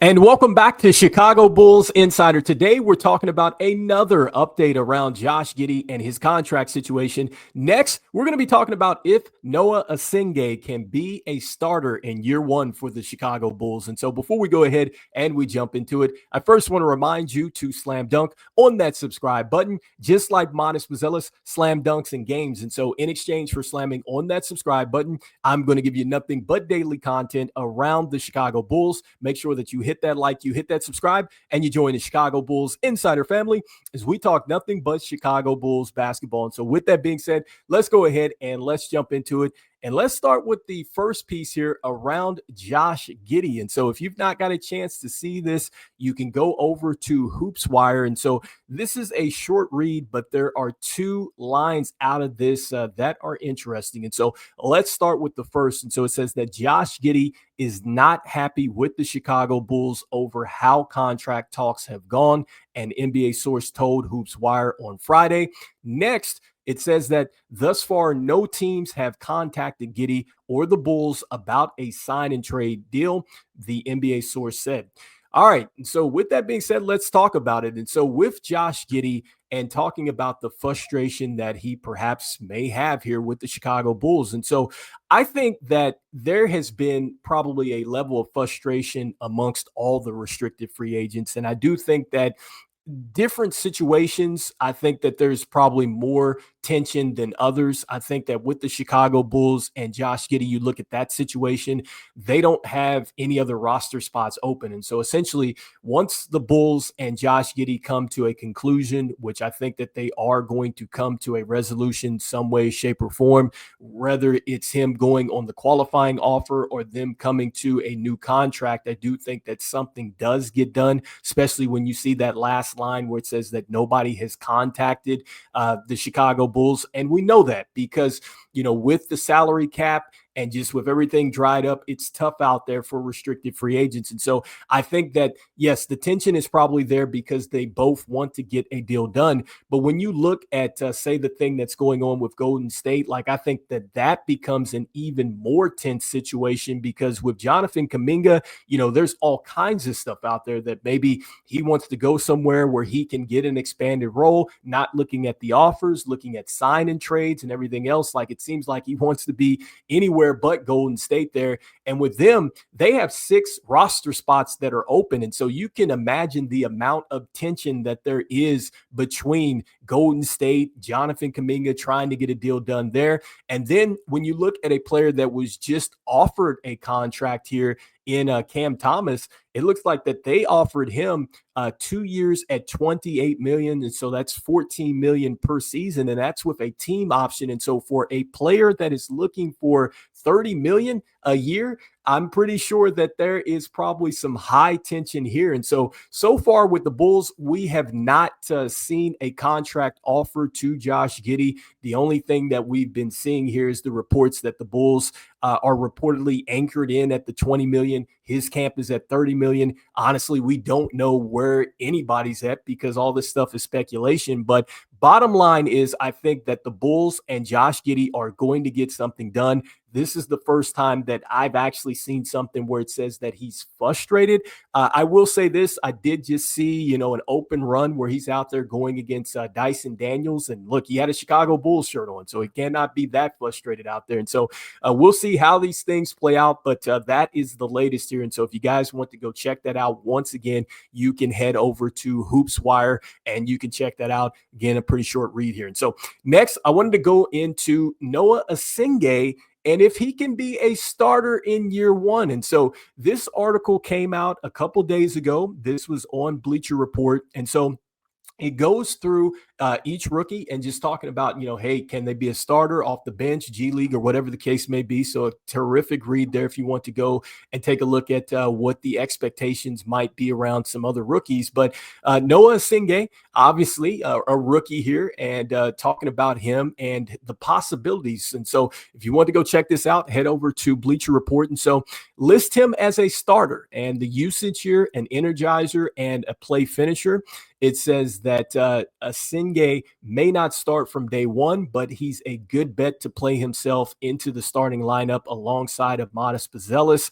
And welcome back to Chicago Bulls Insider. Today, we're talking about another update around Josh Giddey and his contract situation. Next, we're going to be talking about if Noa Essengue can be a starter in year one for the Chicago Bulls. And so before we go ahead and we jump into it, I first want to remind you to slam dunk on that subscribe button, just like Matas Buzelis slam dunks in games. And so in exchange for slamming on that subscribe button, I'm going to give you nothing but daily content around the Chicago Bulls. Make sure that you hit that like, you hit that subscribe, and you join the Chicago Bulls Insider family as we talk nothing but Chicago Bulls basketball. And so with that being said, let's go ahead and let's jump into it. And let's start with the first piece here around Josh Giddey. And so if you've not got a chance to see this, you can go over to HoopsWire. And so this is a short read, but there are two lines out of this that are interesting. And so let's start with the first. And so it says that Josh Giddey is not happy with the Chicago Bulls over how contract talks have gone. An NBA source told HoopsWire on Friday. Next, it says that thus far, no teams have contacted Giddey or the Bulls about a sign and trade deal, the NBA source said. All right. And so with that being said, let's talk about it. And so with Josh Giddey and talking about the frustration that he perhaps may have here with the Chicago Bulls. And so I think that there has been probably a level of frustration amongst all the restricted free agents. And I do think that different situations, I think that there's probably more tension than others. I think that with the Chicago Bulls and Josh Giddey, you look at that situation, they don't have any other roster spots open. And so essentially, once the Bulls and Josh Giddey come to a conclusion, which I think that they are going to come to a resolution some way, shape, or form, whether it's him going on the qualifying offer or them coming to a new contract, I do think that something does get done, especially when you see that last line where it says that nobody has contacted the Chicago Bulls. And we know that because, with the salary cap and just with everything dried up, it's tough out there for restricted free agents. And so I think that, yes, the tension is probably there because they both want to get a deal done. But when you look at, say, the thing that's going on with Golden State, I think that becomes an even more tense situation because with Jonathan Kuminga, there's all kinds of stuff out there that maybe he wants to go somewhere where he can get an expanded role, not looking at the offers, looking at sign and trades and everything else. It seems like he wants to be anywhere but Golden State there. And with them, they have 6 roster spots that are open. And so you can imagine the amount of tension that there is between Golden State, Jonathan Kuminga trying to get a deal done there. And then when you look at a player that was just offered a contract here in Cam Thomas, it looks like that they offered him 2 years at $28 million. And so that's $14 million per season. And that's with a team option. And so for a player that is looking for $30 million a year, I'm pretty sure that there is probably some high tension here. And so far with the Bulls, we have not seen a contract offer to Josh Giddey. The only thing that we've been seeing here is the reports that the Bulls are reportedly anchored in at the $20 million. His camp is at $30 million. Honestly, we don't know where anybody's at because all this stuff is speculation. But bottom line is, I think that the Bulls and Josh Giddey are going to get something done. This is the first time that I've actually seen something where it says that he's frustrated. I will say this. I did just see, an open run where he's out there going against Dyson Daniels. And look, he had a Chicago Bulls shirt on, so he cannot be that frustrated out there. And so we'll see how these things play out. But that is the latest here. And so if you guys want to go check that out, once again, you can head over to HoopsWire and you can check that out. Again, a pretty short read here. And so next, I wanted to go into Noa Essengue and if he can be a starter in year one. And so this article came out a couple days ago. This was on Bleacher Report. And so it goes through each rookie and just talking about, hey, can they be a starter off the bench, G League, or whatever the case may be. So a terrific read there if you want to go and take a look at what the expectations might be around some other rookies. But Noa Essengue, obviously a rookie here, and talking about him and the possibilities. And so if you want to go check this out, head over to Bleacher Report. And so list him as a starter and the usage here, an energizer and a play finisher. it says that Essengue may not start from day one, but he's a good bet to play himself into the starting lineup alongside of Matas Buzelis,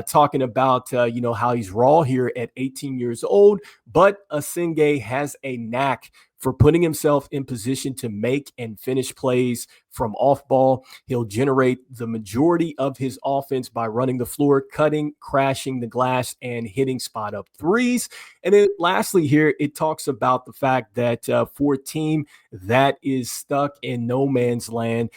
talking about, how he's raw here at 18 years old, but Essengue has a knack for putting himself in position to make and finish plays from off ball. He'll generate the majority of his offense by running the floor, cutting, crashing the glass, and hitting spot up threes. And then lastly here, it talks about the fact that for a team that is stuck in no man's land,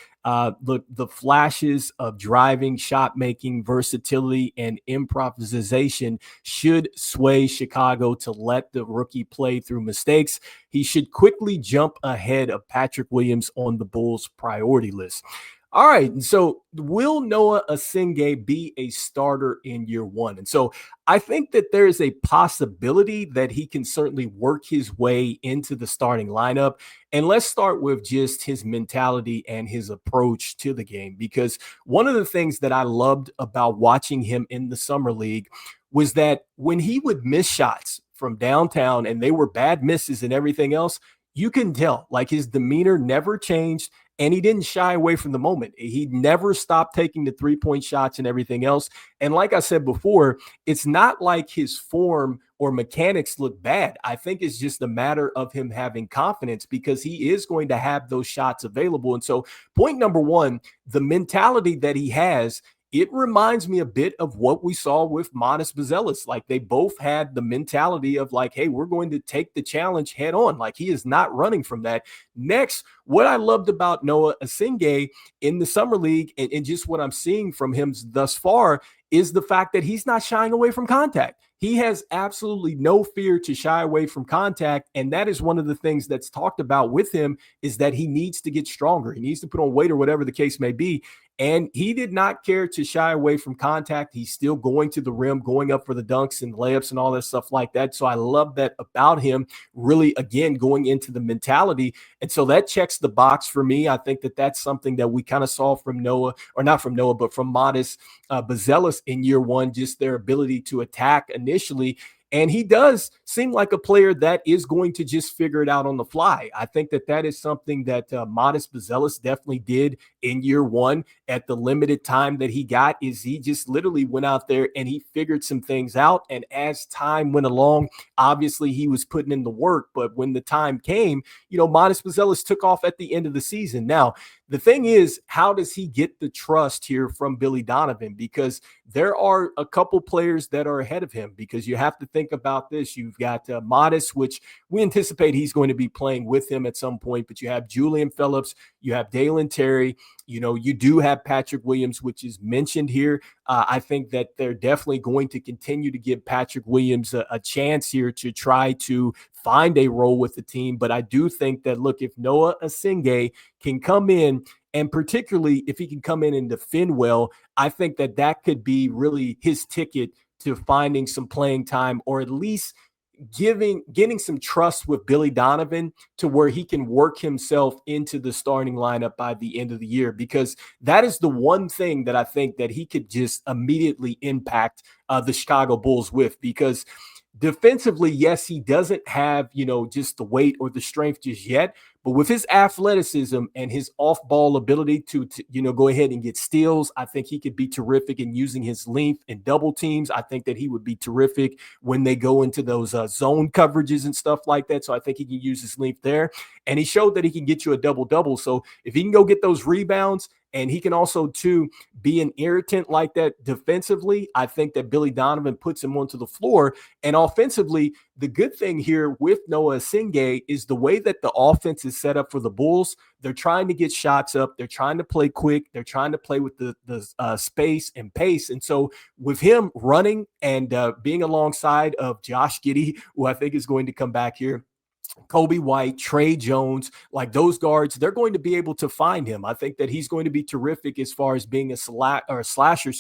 look, the flashes of driving, shot making, versatility, and improvisation should sway Chicago to let the rookie play through mistakes. He should quickly jump ahead of Patrick Williams on the Bulls' priority list. All right. And so will Noa Essengue be a starter in year one? And so I think that there is a possibility that he can certainly work his way into the starting lineup. And let's start with just his mentality and his approach to the game, because one of the things that I loved about watching him in the summer league was that when he would miss shots from downtown and they were bad misses and everything else, you can tell like his demeanor never changed. And he didn't shy away from the moment. He never stopped taking the three-point shots and everything else. And like I said before, it's not like his form or mechanics look bad. I think it's just a matter of him having confidence because he is going to have those shots available. And so point number one, the mentality that he has, it reminds me a bit of what we saw with Matas Buzelis. Like they both had the mentality of like, hey, we're going to take the challenge head on. Like he is not running from that. Next, what I loved about Noa Essengue in the summer league and just what I'm seeing from him thus far is the fact that he's not shying away from contact. He has absolutely no fear to shy away from contact. And that is one of the things that's talked about with him is that he needs to get stronger. He needs to put on weight or whatever the case may be. And he did not care to shy away from contact. He's still going to the rim, going up for the dunks and layups and all that stuff like that. So I love that about him, really, again, going into the mentality. And so that checks the box for me. I think that that's something that we kind of saw from Noah, or not from Noah, but from Matas Buzelis in year one, just their ability to attack initially. And he does seem like a player that is going to just figure it out on the fly. I think that that is something that Matas Buzelis definitely did in year one at the limited time that he got, is he just literally went out there and he figured some things out. And as time went along, obviously he was putting in the work. But when the time came, Matas Buzelis took off at the end of the season. Now, the thing is, how does he get the trust here from Billy Donovan? Because there are a couple players that are ahead of him, because you have to think about this. You've got Matas, which we anticipate he's going to be playing with him at some point, but you have Julian Phillips, you have Dalen Terry, you do have Patrick Williams, which is mentioned here. I think that they're definitely going to continue to give Patrick Williams a chance here to try to find a role with the team. But I do think that, look, if Noa Essengue can come in, and particularly if he can come in and defend well, I think that that could be really his ticket to finding some playing time, or at least getting some trust with Billy Donovan to where he can work himself into the starting lineup by the end of the year, because that is the one thing that I think that he could just immediately impact the Chicago Bulls with. Because defensively, yes, he doesn't have, just the weight or the strength just yet, but with his athleticism and his off-ball ability to go ahead and get steals, I think he could be terrific in using his length and double teams. I think that he would be terrific when they go into those zone coverages and stuff like that. So I think he can use his length there. And he showed that he can get you a double-double. So if he can go get those rebounds, and he can also, too, be an irritant like that defensively, I think that Billy Donovan puts him onto the floor. And offensively, the good thing here with Noa Essengue is the way that the offense is set up for the Bulls. They're trying to get shots up. They're trying to play quick. They're trying to play with the space and pace. And so with him running and being alongside of Josh Giddey, who I think is going to come back here, Kobe White, Trey Jones, like those guards, they're going to be able to find him. I think that he's going to be terrific as far as being a slasher,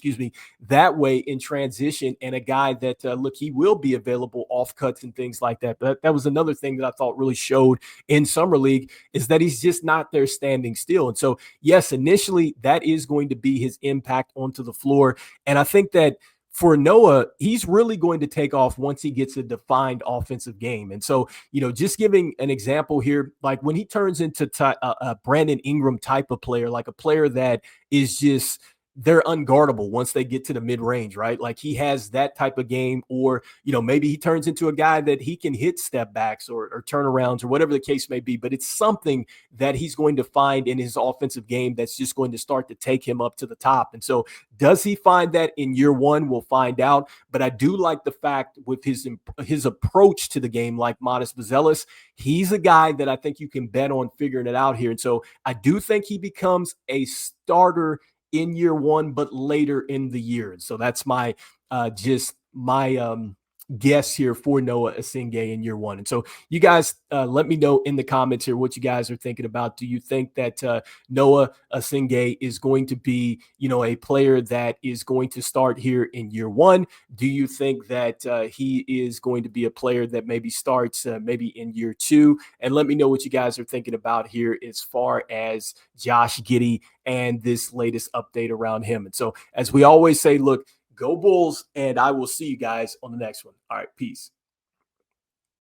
that way in transition, and a guy that, look, he will be available off cuts and things like that. But that was another thing that I thought really showed in Summer League, is that he's just not there standing still. And so, yes, initially that is going to be his impact onto the floor. And I think that for Noah, he's really going to take off once he gets a defined offensive game. And so, just giving an example here, like when he turns into a Brandon Ingram type of player, like a player that is just, they're unguardable once they get to the mid range, right? Like he has that type of game, or, maybe he turns into a guy that he can hit step backs or turnarounds or whatever the case may be. But it's something that he's going to find in his offensive game that's just going to start to take him up to the top. And so does he find that in year one? We'll find out. But I do like the fact with his approach to the game, like Matas Buzelis, he's a guy that I think you can bet on figuring it out here. And so I do think he becomes a starter in year one, but later in the year. So that's my guess here for Noa Essengue in year one. And so you guys let me know in the comments here what you guys are thinking about. Do you think that Noa Essengue is going to be, a player that is going to start here in year one? Do you think that he is going to be a player that maybe starts maybe in year two? And let me know what you guys are thinking about here as far as Josh Giddey and this latest update around him. And so, as we always say, look, go Bulls, and I will see you guys on the next one. All right, peace.